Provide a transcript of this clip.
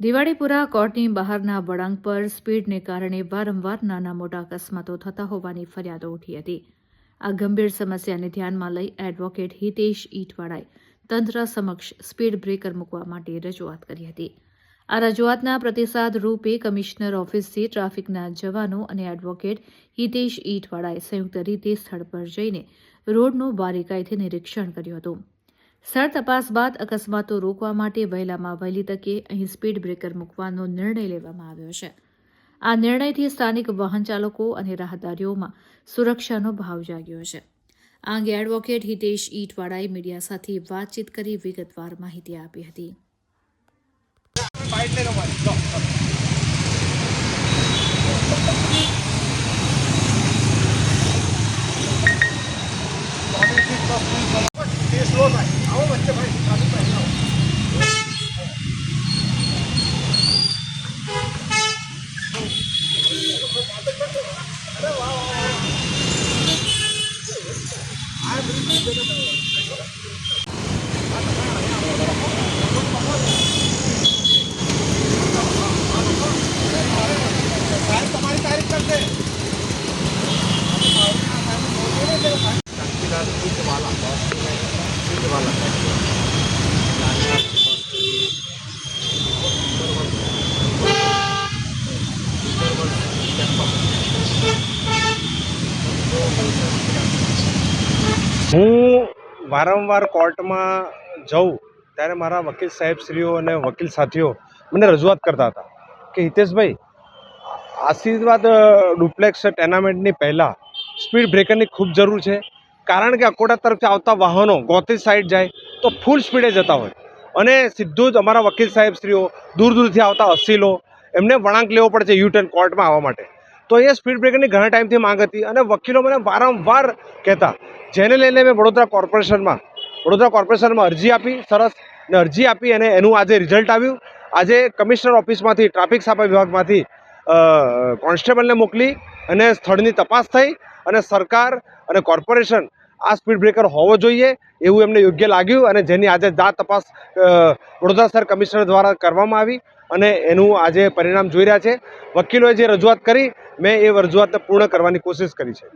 દિવાળીપુરા કોર્ટની બહારના વળાંક પર સ્પીડને કારણે વારંવાર નાના મોટા અકસ્માતો થતા હોવાની ફરિયાદો ઉઠી હતી। આ ગંભીર સમસ્યાને ધ્યાનમાં લઈ એડવોકેટ હિતેશ ઈટવાળાએ તંત્ર સમક્ષ સ્પીડ બ્રેકર મૂકવા માટે રજૂઆત કરી હતી। આ રજૂઆતના પ્રતિસાદ રૂપે કમિશનર ઓફિસથી ટ્રાફિકના જવાનો અને એડવોકેટ હિતેશ ઈટવાળાએ સંયુક્ત રીતે સ્થળ પર જઈને રોડનું બારીકાઈથી નિરીક્ષણ કર્યું હતું। સ્થળ તપાસ બાદ અકસ્માતો રોકવા માટે વહેલામાં વહેલી તકે અહીં સ્પીડ બ્રેકર મૂકવાનો નિર્ણય લેવામાં આવ્યો છે। આ નિર્ણયથી સ્થાનિક વાહન ચાલકો અને રાહદારીઓમાં સુરક્ષાનો ભાવ જાગ્યો છે। આ અંગે એડવોકેટ હિતેશ ઈટવાળાએ મીડિયા સાથે વાતચીત કરી વિગતવાર માહિતી આપી હતી। હું વારંવાર કોર્ટમાં જાઉં ત્યારે મારા વકીલ સાહેબશ્રીઓ અને વકીલ સાથીઓ મને રજૂઆત કરતા હતા કે હિતેશભાઈ, આશીર્વાદ ડુપ્લેક્સ ટેનામેન્ટની પહેલાં સ્પીડ બ્રેકરની ખૂબ જરૂર છે, કારણ કે અકોટા તરફથી આવતા વાહનો ગોત્રી સાઈડ જાય તો ફૂલ સ્પીડે જતા હોય અને સીધું જ અમારા વકીલ સાહેબશ્રીઓ દૂરથી આવતા અસીલો એમને વળાંક લેવો પડે છે યુ ટર્ન કોર્ટમાં આવવા માટે। તો એ સ્પીડ બ્રેકરની ઘણા ટાઈમથી માંગ હતી અને વકીલો મને વારંવાર કહેતા, જેને લઈને મેં વડોદરા કોર્પોરેશનમાં અરજી આપી, સરસ ને અરજી આપી અને એનું આજે રિઝલ્ટ આવ્યું। આજે કમિશનર ઓફિસમાંથી ટ્રાફિક સાફા વિભાગમાંથી કોન્સ્ટેબલને મોકલી અને સ્થળની તપાસ થઈ અને સરકાર અને કોર્પોરેશન આ સ્પીડ બ્રેકર હોવો જોઈએ એવું એમને યોગ્ય લાગ્યું અને જેની આજે તપાસ વડોદરા શહેર કમિશનર દ્વારા કરવામાં આવી અને એનું આજે પરિણામ જોઈ રહ્યા છે। વકીલોએ જે રજૂઆત કરી મેં એ રજૂઆતને પૂર્ણ કરવાની કોશિશ કરી છે।